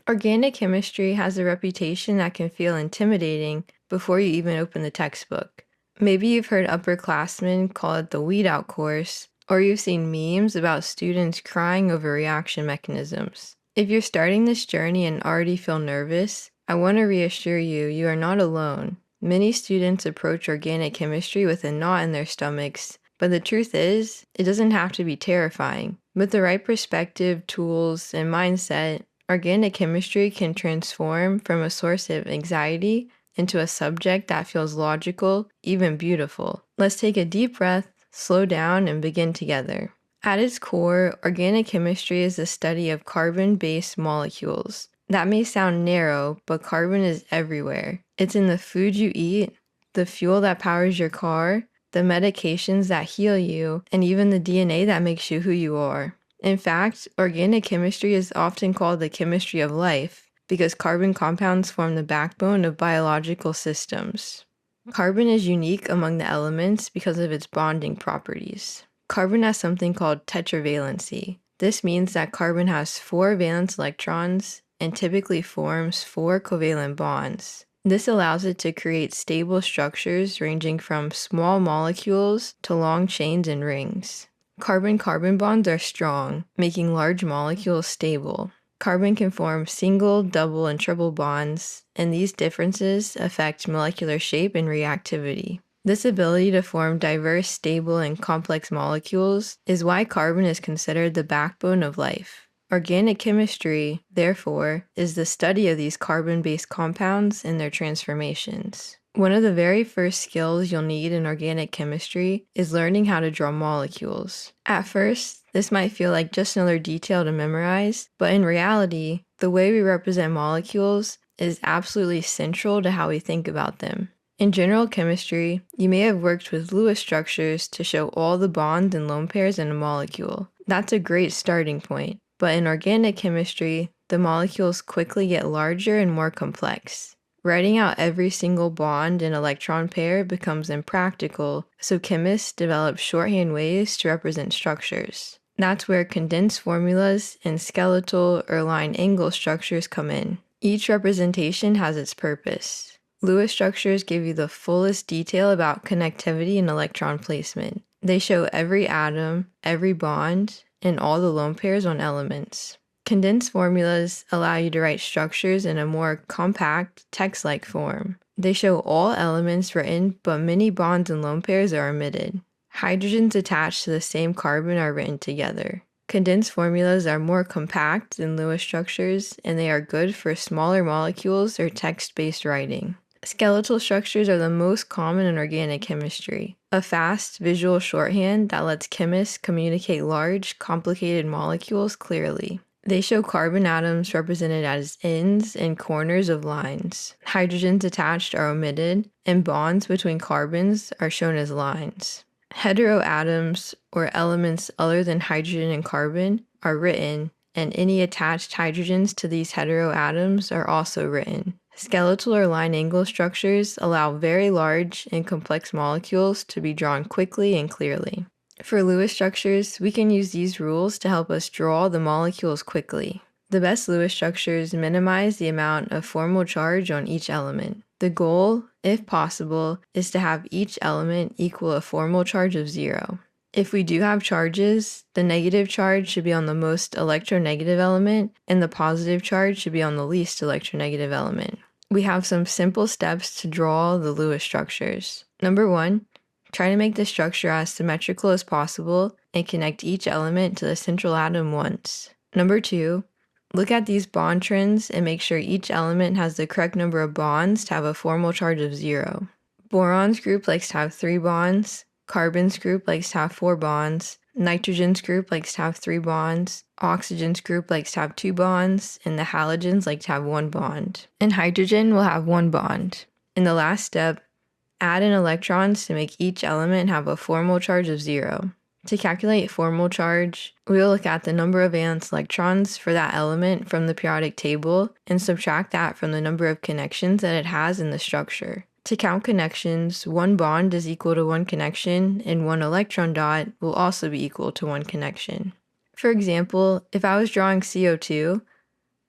Organic chemistry has a reputation that can feel intimidating before you even open the textbook. Maybe you've heard upperclassmen call it the weed out course, or you've seen memes about students crying over reaction mechanisms. If you're starting this journey and already feel nervous, I want to reassure you, you are not alone. Many students approach organic chemistry with a knot in their stomachs, but the truth is, it doesn't have to be terrifying. With the right perspective, tools, and mindset, organic chemistry can transform from a source of anxiety into a subject that feels logical, even beautiful. Let's take a deep breath, slow down, and begin together. At its core, organic chemistry is the study of carbon-based molecules. That may sound narrow, but carbon is everywhere. It's in the food you eat, the fuel that powers your car, the medications that heal you, and even the DNA that makes you who you are. In fact, organic chemistry is often called the chemistry of life because carbon compounds form the backbone of biological systems. Carbon is unique among the elements because of its bonding properties. Carbon has something called tetravalency. This means that carbon has 4 valence electrons and typically forms 4 covalent bonds. This allows it to create stable structures ranging from small molecules to long chains and rings. Carbon-carbon bonds are strong, making large molecules stable. Carbon can form single, double, and triple bonds, and these differences affect molecular shape and reactivity. This ability to form diverse, stable, and complex molecules is why carbon is considered the backbone of life. Organic chemistry, therefore, is the study of these carbon-based compounds and their transformations. One of the very first skills you'll need in organic chemistry is learning how to draw molecules. At first, this might feel like just another detail to memorize, but in reality, the way we represent molecules is absolutely central to how we think about them. In general chemistry, you may have worked with Lewis structures to show all the bonds and lone pairs in a molecule. That's a great starting point. But in organic chemistry, the molecules quickly get larger and more complex. Writing out every single bond and electron pair becomes impractical, so chemists develop shorthand ways to represent structures. That's where condensed formulas and skeletal or line angle structures come in. Each representation has its purpose. Lewis structures give you the fullest detail about connectivity and electron placement. They show every atom, every bond, and all the lone pairs on elements. Condensed formulas allow you to write structures in a more compact, text-like form. They show all elements written, but many bonds and lone pairs are omitted. Hydrogens attached to the same carbon are written together. Condensed formulas are more compact than Lewis structures, and they are good for smaller molecules or text-based writing. Skeletal structures are the most common in organic chemistry, a fast visual shorthand that lets chemists communicate large, complicated molecules clearly. They show carbon atoms represented as ends and corners of lines. Hydrogens attached are omitted, and bonds between carbons are shown as lines. Heteroatoms, or elements other than hydrogen and carbon, are written, and any attached hydrogens to these heteroatoms are also written. Skeletal or line angle structures allow very large and complex molecules to be drawn quickly and clearly. For Lewis structures, we can use these rules to help us draw the molecules quickly. The best Lewis structures minimize the amount of formal charge on each element. The goal, if possible, is to have each element equal a formal charge of 0. If we do have charges, the negative charge should be on the most electronegative element, and the positive charge should be on the least electronegative element. We have some simple steps to draw the Lewis structures. Number 1, try to make the structure as symmetrical as possible and connect each element to the central atom once. Number 2, look at these bond trends and make sure each element has the correct number of bonds to have a formal charge of 0. Boron's group likes to have 3 bonds. Carbon's group likes to have 4 bonds. Nitrogen's group likes to have 3 bonds. Oxygen's group likes to have 2 bonds. And the halogens like to have 1 bond. And hydrogen will have 1 bond. In the last step, add in electrons to make each element have a formal charge of 0. To calculate formal charge, we will look at the number of valence electrons for that element from the periodic table and subtract that from the number of connections that it has in the structure. To count connections, 1 bond is equal to 1 connection, and 1 electron dot will also be equal to 1 connection. For example, if I was drawing CO2,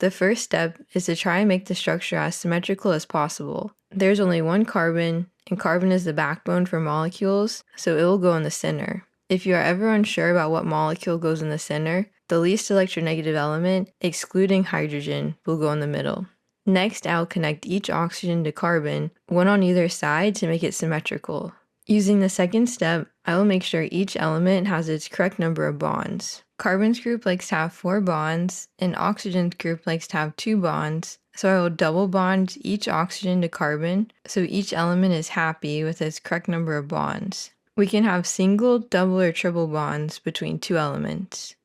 The first step is to try and make the structure as symmetrical as possible. There's only one carbon, and carbon is the backbone for molecules, so it will go in the center. If you are ever unsure about what molecule goes in the center, the least electronegative element, excluding hydrogen, will go in the middle. Next, I'll connect each oxygen to carbon, one on either side to make it symmetrical. Using the second step, I will make sure each element has its correct number of bonds. Carbon's group likes to have 4 bonds, and oxygen's group likes to have 2 bonds, so I will double bond each oxygen to carbon, so each element is happy with its correct number of bonds. We can have single, double, or triple bonds between 2 elements.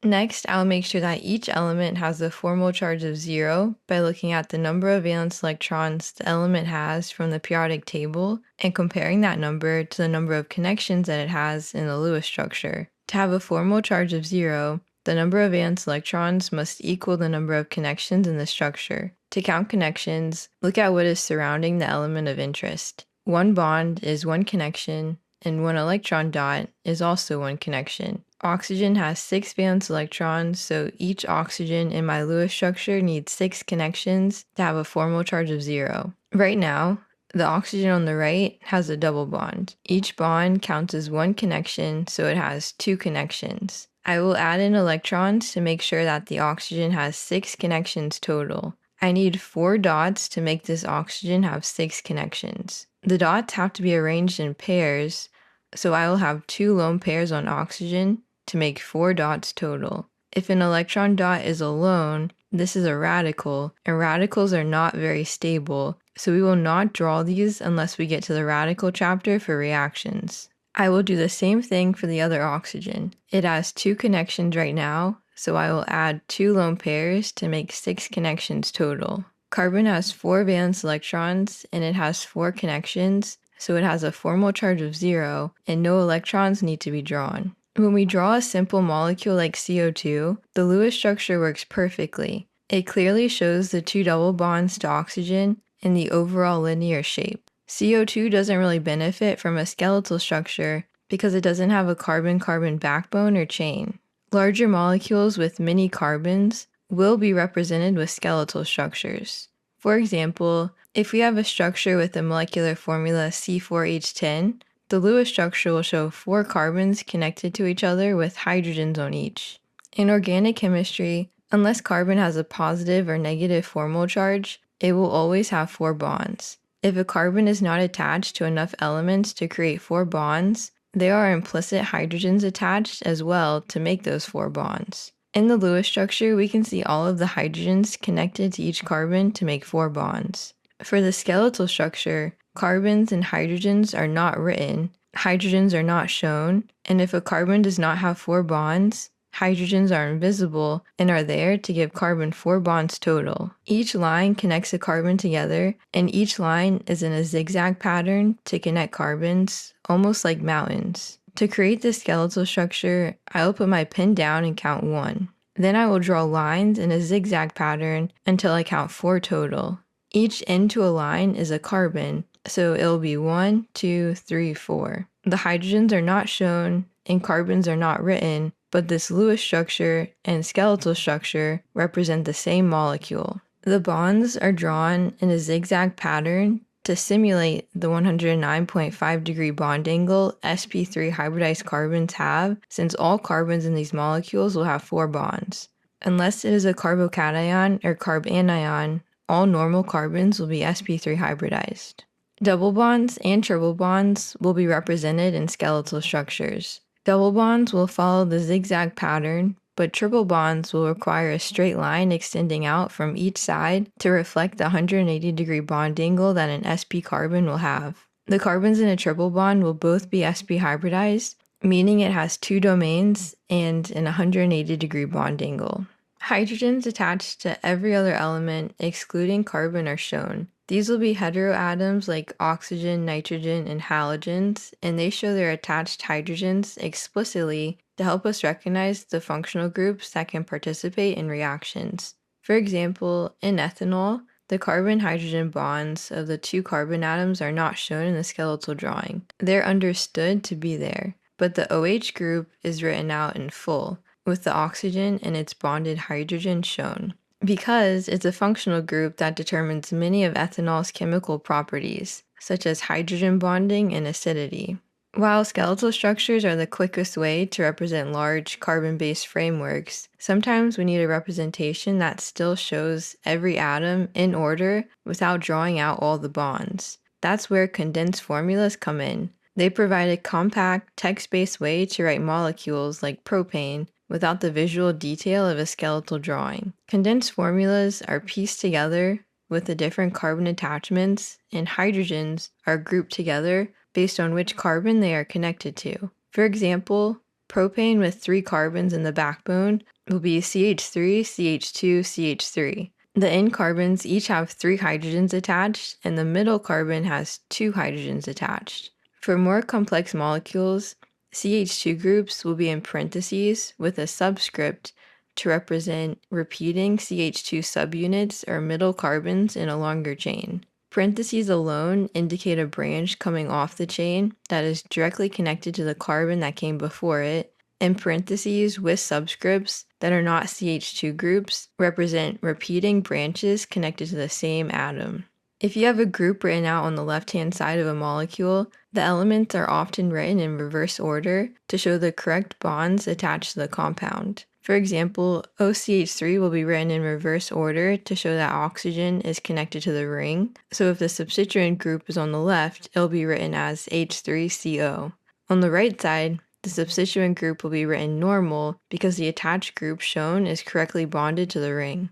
Next, I'll make sure that each element has a formal charge of 0 by looking at the number of valence electrons the element has from the periodic table and comparing that number to the number of connections that it has in the Lewis structure. To have a formal charge of 0, the number of valence electrons must equal the number of connections in the structure. To count connections, look at what is surrounding the element of interest. 1 bond is 1 connection, and 1 electron dot is also 1 connection. Oxygen has 6 valence electrons, so each oxygen in my Lewis structure needs 6 connections to have a formal charge of 0. Right now, the oxygen on the right has a double bond. Each bond counts as 1 connection, so it has 2 connections. I will add in electrons to make sure that the oxygen has 6 connections total. I need 4 dots to make this oxygen have 6 connections. The dots have to be arranged in pairs, so I will have 2 lone pairs on oxygen to make 4 dots total. If an electron dot is alone, this is a radical, and radicals are not very stable, so we will not draw these unless we get to the radical chapter for reactions. I will do the same thing for the other oxygen. It has 2 connections right now, so I will add 2 lone pairs to make 6 connections total. Carbon has 4 valence electrons, and it has 4 connections, so it has a formal charge of 0, and no electrons need to be drawn. When we draw a simple molecule like CO2, the Lewis structure works perfectly. It clearly shows the 2 double bonds to oxygen and the overall linear shape. CO2 doesn't really benefit from a skeletal structure because it doesn't have a carbon-carbon backbone or chain. Larger molecules with many carbons will be represented with skeletal structures. For example, if we have a structure with the molecular formula C4H10, the Lewis structure will show 4 carbons connected to each other with hydrogens on each. In organic chemistry, unless carbon has a positive or negative formal charge, it will always have 4 bonds. If a carbon is not attached to enough elements to create 4 bonds, there are implicit hydrogens attached as well to make those 4 bonds. In the Lewis structure, we can see all of the hydrogens connected to each carbon to make 4 bonds. For the skeletal structure, carbons and hydrogens are not written, hydrogens are not shown, and if a carbon does not have 4 bonds, hydrogens are invisible and are there to give carbon 4 bonds total. Each line connects a carbon together, and each line is in a zigzag pattern to connect carbons, almost like mountains. To create this skeletal structure, I will put my pen down and count 1. Then I will draw lines in a zigzag pattern until I count 4 total. Each end to a line is a carbon, so it will be 1, 2, 3, 4. The hydrogens are not shown and carbons are not written, but this Lewis structure and skeletal structure represent the same molecule. The bonds are drawn in a zigzag pattern to simulate the 109.5 degree bond angle sp3 hybridized carbons have, since all carbons in these molecules will have 4 bonds. Unless it is a carbocation or carbanion, all normal carbons will be sp3 hybridized. Double bonds and triple bonds will be represented in skeletal structures. Double bonds will follow the zigzag pattern, but triple bonds will require a straight line extending out from each side to reflect the 180 degree bond angle that an sp carbon will have. The carbons in a triple bond will both be sp hybridized, meaning it has 2 domains and an 180 degree bond angle. Hydrogens attached to every other element excluding carbon are shown. These will be heteroatoms like oxygen, nitrogen, and halogens, and they show their attached hydrogens explicitly to help us recognize the functional groups that can participate in reactions. For example, in ethanol, the carbon-hydrogen bonds of the 2 carbon atoms are not shown in the skeletal drawing. They're understood to be there, but the OH group is written out in full, with the oxygen and its bonded hydrogen shown. Because it's a functional group that determines many of ethanol's chemical properties, such as hydrogen bonding and acidity. While skeletal structures are the quickest way to represent large carbon-based frameworks, sometimes we need a representation that still shows every atom in order without drawing out all the bonds. That's where condensed formulas come in. They provide a compact, text-based way to write molecules like propane without the visual detail of a skeletal drawing. Condensed formulas are pieced together with the different carbon attachments, and hydrogens are grouped together based on which carbon they are connected to. For example, propane with 3 carbons in the backbone will be CH3, CH2, CH3. The end carbons each have 3 hydrogens attached, and the middle carbon has 2 hydrogens attached. For more complex molecules, CH2 groups will be in parentheses with a subscript to represent repeating CH2 subunits or middle carbons in a longer chain. Parentheses alone indicate a branch coming off the chain that is directly connected to the carbon that came before it, and parentheses with subscripts that are not CH2 groups represent repeating branches connected to the same atom. If you have a group written out on the left-hand side of a molecule, the elements are often written in reverse order to show the correct bonds attached to the compound. For example, OCH3 will be written in reverse order to show that oxygen is connected to the ring. So if the substituent group is on the left, it'll be written as H3CO. On the right side, the substituent group will be written normal because the attached group shown is correctly bonded to the ring.